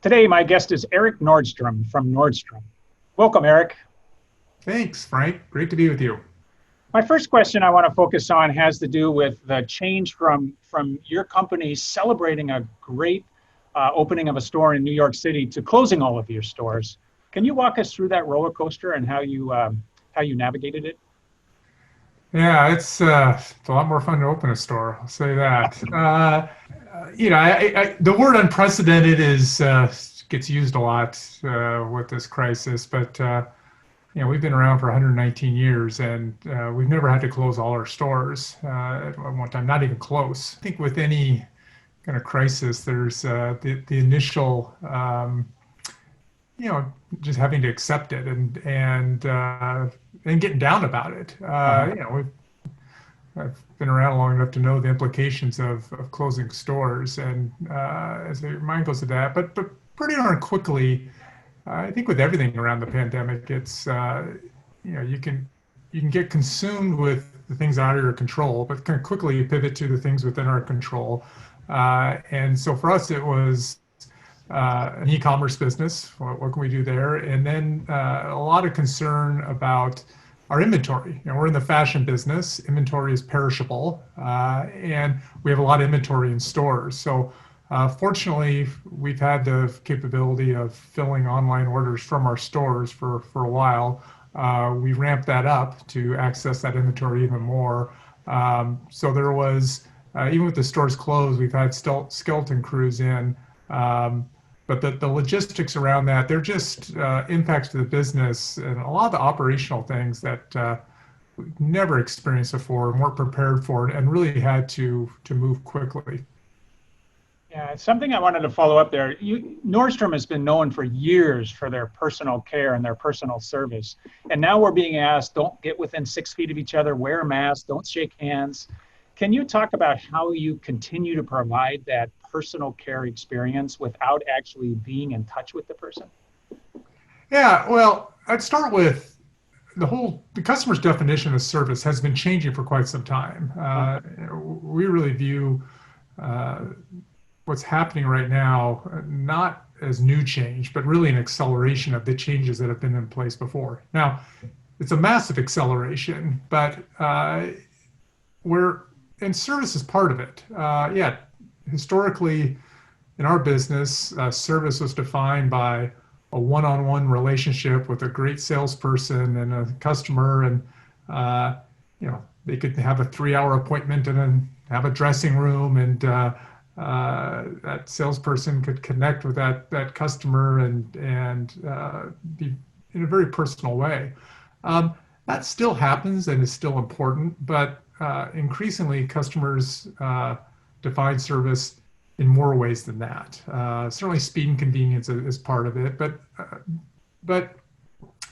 Today, my guest is Erik Nordstrom from Nordstrom. Welcome, Erik. Thanks, Frank. Great to be with you. My first question I want to focus on has to do with the change from your company celebrating a great opening of a store in New York City to closing all of your stores. Can you walk us through that roller coaster and how you navigated it? Yeah, it's a lot more fun to open a store. I'll say that. The word unprecedented is gets used a lot with this crisis, but we've been around for 119 years, and we've never had to close all our stores at one time. Not even close. I think with any kind of crisis, there's the initial just having to accept it and getting down about it. Uh-huh. I've been around long enough to know the implications of closing stores, and as your mind goes to that, but pretty darn quickly, I think with everything around the pandemic, it's you can get consumed with the things out of your control, but kind of quickly you pivot to the things within our control. And so for us, it was an e-commerce business. What can we do there? And then a lot of concern about our inventory. We're in the fashion business. Inventory is perishable, and we have a lot of inventory in stores. So fortunately, we've had the capability of filling online orders from our stores for a while. We ramped that up to access that inventory even more. So there was, even with the stores closed, we've had skeleton crews in. But the logistics around that, they're just impacts to the business and a lot of the operational things that we've never experienced before and weren't prepared for and really had to move quickly. Yeah, it's something I wanted to follow up there. Nordstrom has been known for years for their personal care and their personal service. And now we're being asked, don't get within 6 feet of each other, wear a mask, don't shake hands. Can you talk about how you continue to provide that personal care experience without actually being in touch with the person? Yeah, well, I'd start with the customer's definition of service has been changing for quite some time. We really view uh, what's happening right now not as new change, but really an acceleration of the changes that have been in place before. Now, it's a massive acceleration, but we're and service is part of it. Yeah, historically in our business, service was defined by a one-on-one relationship with a great salesperson and a customer, and they could have a 3-hour appointment and then have a dressing room, and that salesperson could connect with that customer and be in a very personal way. That still happens and is still important, but increasingly customers define service in more ways than that. Certainly, speed and convenience is part of it, but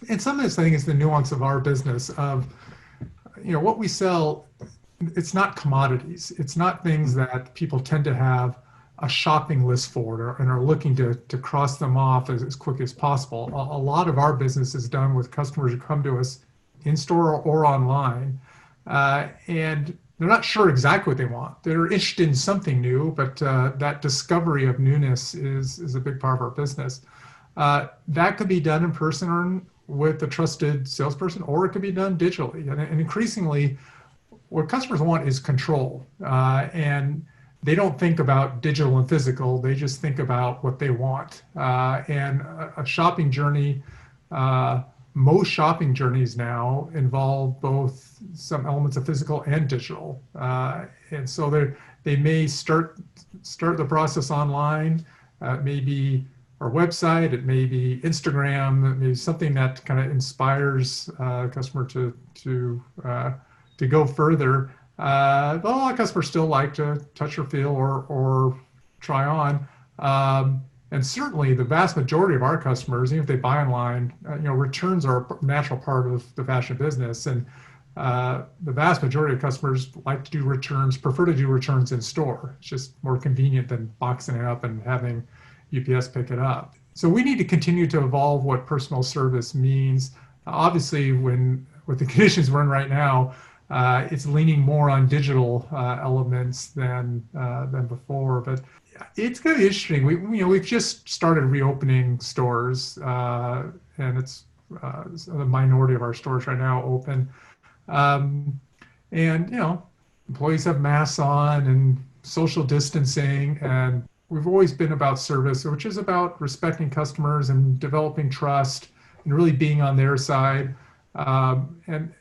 in some ways, I think it's the nuance of our business of what we sell. It's not commodities. It's not things that people tend to have a shopping list for and are looking to cross them off as quick as possible. A lot of our business is done with customers who come to us in store or online, and they're not sure exactly what they want. They're interested in something new, but that discovery of newness is a big part of our business. That could be done in person or with a trusted salesperson, or it could be done digitally. And increasingly, what customers want is control. And they don't think about digital and physical, they just think about what they want. And a shopping journey, most shopping journeys now involve both some elements of physical and digital. And so they may start the process online, maybe our website, it may be Instagram, it may be something that kind of inspires a customer to go further. But a lot of customers still like to touch or feel or try on. And certainly the vast majority of our customers, even if they buy online, returns are a natural part of the fashion business. And the vast majority of customers like to do returns, prefer to do returns in store. It's just more convenient than boxing it up and having UPS pick it up. So we need to continue to evolve what personal service means. Obviously, with the conditions we're in right now, it's leaning more on digital elements than before. But It's kind of interesting. We've just started reopening stores, and it's the minority of our stores right now open. Um, and employees have masks on and social distancing, and we've always been about service, which is about respecting customers and developing trust and really being on their side. And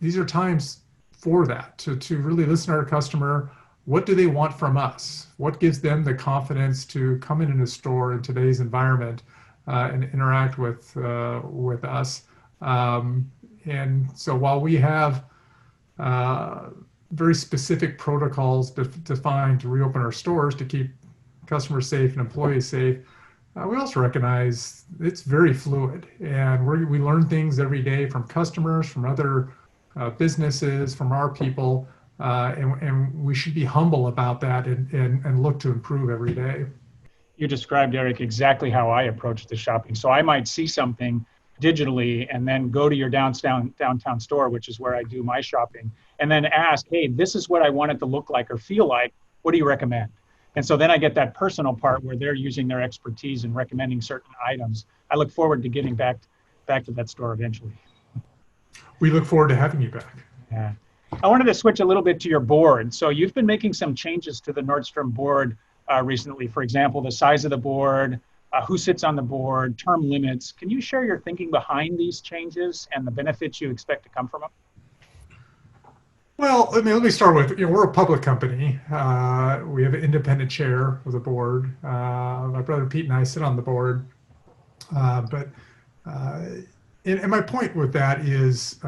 these are times for that to really listen to our customer. What do they want from us? What gives them the confidence to come in a store in today's environment and interact with us? And so while we have uh, very specific protocols defined to reopen our stores to keep customers safe and employees safe, we also recognize it's very fluid, and we learn things every day from customers, from other businesses, from our people, and we should be humble about that and look to improve every day. You described, Erik, exactly how I approach the shopping. So I might see something digitally and then go to your downtown store, which is where I do my shopping, and then ask, hey, this is what I want it to look like or feel like. What do you recommend? And so then I get that personal part where they're using their expertise and recommending certain items. I look forward to getting back to that store eventually. We look forward to having you back. Yeah. I wanted to switch a little bit to your board. So you've been making some changes to the Nordstrom board recently. For example, the size of the board, who sits on the board, term limits. Can you share your thinking behind these changes and the benefits you expect to come from them? Well, let me start with, we're a public company. We have an independent chair of the board. My brother Pete and I sit on the board. But and my point with that is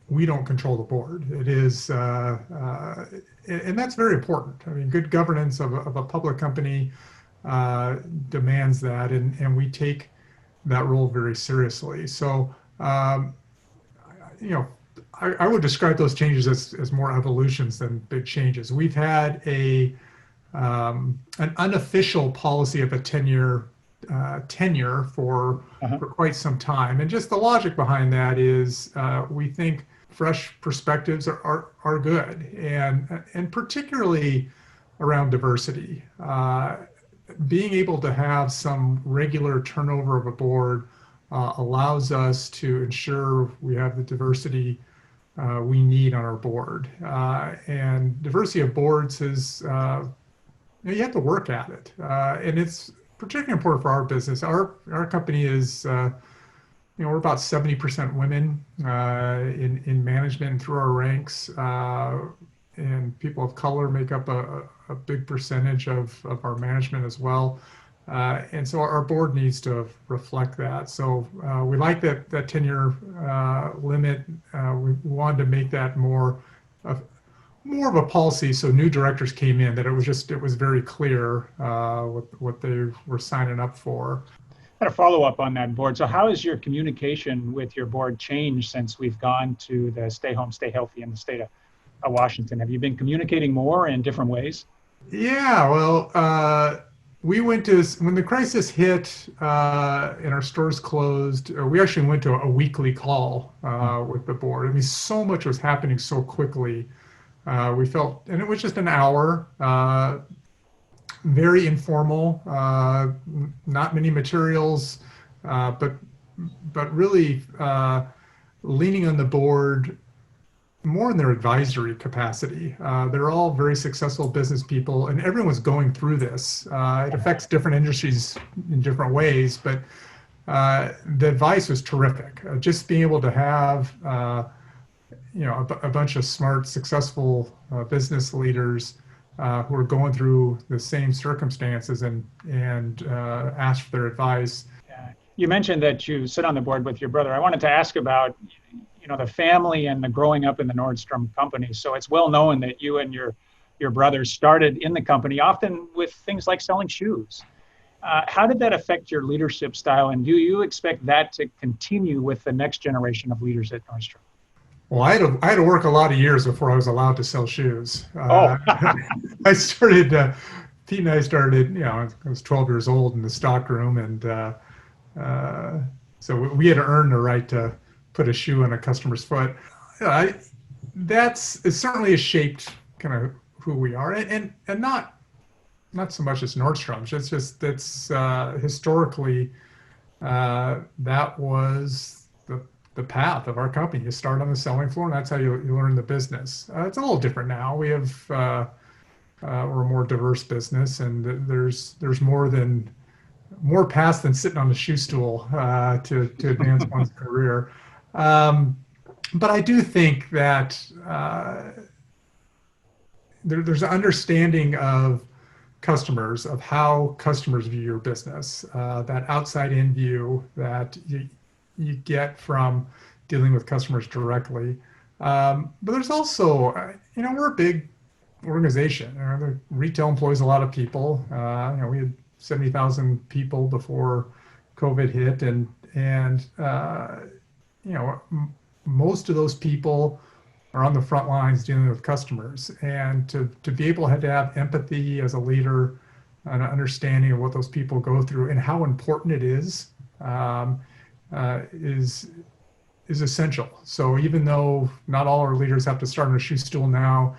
we don't control the board. It is, and that's very important. I mean, good governance of a public company demands that, and we take that role very seriously. So, you know, I would describe those changes as more evolutions than big changes. We've had an unofficial policy of a 10-year tenure for quite some time, and just the logic behind that is we think fresh perspectives are good, and particularly around diversity. Being able to have some regular turnover of a board allows us to ensure we have the diversity we need on our board. And diversity of boards is, you have to work at it. And it's particularly important for our business. Our company is, we're about 70% women in management and through our ranks. And people of color make up a big percentage of our management as well. And so our board needs to reflect that. So we like that 10-year limit. We wanted to make that more of a policy. So new directors came in that it was very clear what they were signing up for. I had a follow up on that board. So how has your communication with your board changed since we've gone to the stay home, stay healthy in the state of Washington? Have you been communicating more in different ways? Yeah, well, we went to, when the crisis hit and our stores closed, we actually went to a weekly call with the board. I mean, so much was happening so quickly. We felt, and it was just an hour, very informal, not many materials, but really leaning on the board more in their advisory capacity. They're all very successful business people, and everyone's going through this. It affects different industries in different ways, but the advice was terrific. Just being able to have a bunch of smart, successful business leaders who are going through the same circumstances and ask for their advice. You mentioned that you sit on the board with your brother. I wanted to ask about the family and the growing up in the Nordstrom company. So it's well known that you and your brother started in the company, often with things like selling shoes. How did that affect your leadership style, and do you expect that to continue with the next generation of leaders at Nordstrom? Well, I had to work a lot of years before I was allowed to sell shoes. Oh. I started, Pete and I started, I was 12 years old in the stockroom, and so we had to earn the right to put a shoe on a customer's foot. It certainly has shaped kind of who we are, and not not so much as Nordstrom's. It's just that's historically that was the path of our company. You start on the selling floor, and that's how you learn the business. It's a little different now. We have we're a more diverse business, and there's more paths than sitting on a shoe stool to advance one's career. Um, but I do think that there's an understanding of customers, of how customers view your business, that outside in view that you get from dealing with customers directly. But there's also, we're a big organization. The retail employs a lot of people. We had 70,000 people before COVID hit, and most of those people are on the front lines dealing with customers, and to be able to have empathy as a leader, an understanding of what those people go through and how important it is um, is essential. So even though not all our leaders have to start on a shoe stool now,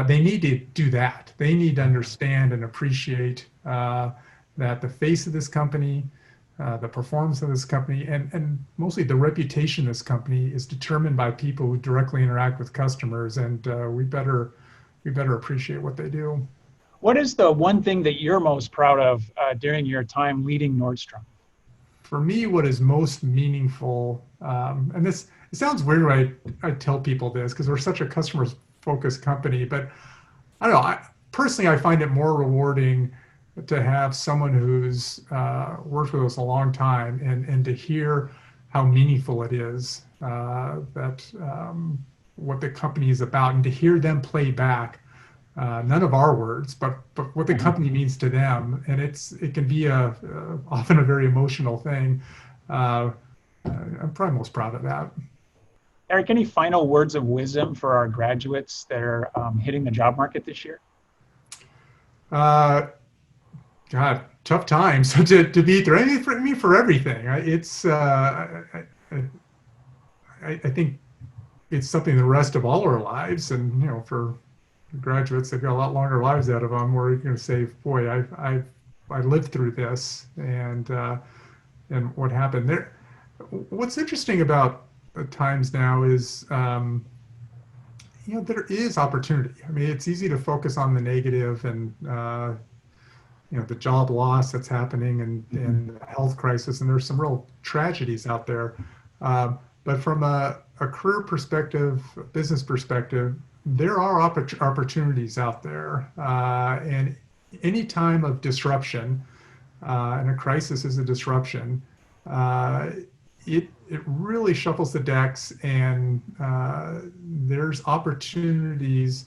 they need to do that. They need to understand and appreciate that the face of this company, the performance of this company, and mostly the reputation of this company is determined by people who directly interact with customers, and we better appreciate what they do. What is the one thing that you're most proud of during your time leading Nordstrom? For me, what is most meaningful, and this it sounds weird when I tell people this because we're such a customer-focused company, but I don't know. Personally, I find it more rewarding to have someone who's worked with us a long time and to hear how meaningful it is that what the company is about, and to hear them play back none of our words, but what the company means to them, and it can be often a very emotional thing. I'm probably most proud of that. Erik, any final words of wisdom for our graduates that are hitting the job market this year? Uh, God, tough times to be through. For everything. I think it's something the rest of all our lives, and for graduates, they've got a lot longer lives out of them. Where you're going to say, "Boy, I lived through this," and what happened there. What's interesting about times now is there is opportunity. I mean, it's easy to focus on the negative and the job loss that's happening and the health crisis, and there's some real tragedies out there. But from a career perspective, a business perspective, there are opportunities out there. And any time of disruption, and a crisis is a disruption, it really shuffles the decks, and there's opportunities,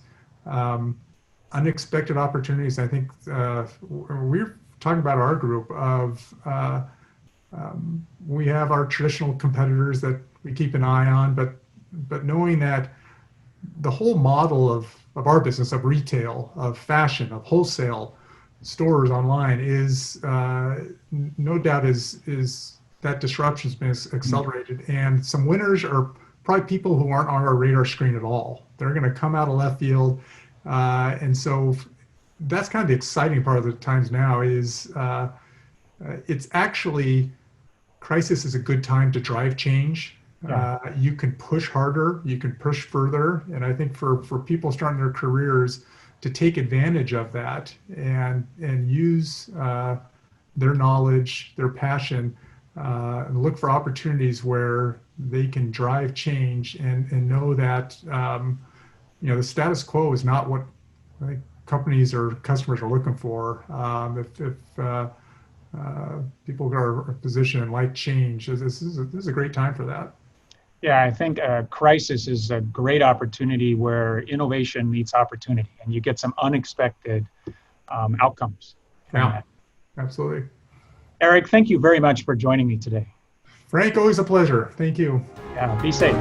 unexpected opportunities. I think we're talking about our group of we have our traditional competitors that we keep an eye on, but knowing that the whole model of our business, of retail, of fashion, of wholesale, stores online is no doubt is that disruption has been accelerated, and some winners are probably people who aren't on our radar screen at all. They're going to come out of left field, and so that's kind of the exciting part of the times now. Is it's actually crisis is a good time to drive change. Yeah. You can push harder, you can push further, and I think for people starting their careers to take advantage of that and use their knowledge, their passion, and look for opportunities where they can drive change and know that the status quo is not what I think companies or customers are looking for. If people are in a position and like change, this is a great time for that. Yeah, I think a crisis is a great opportunity where innovation meets opportunity, and you get some unexpected outcomes from that. Absolutely. Erik, thank you very much for joining me today. Frank, always a pleasure. Thank you. Yeah, be safe.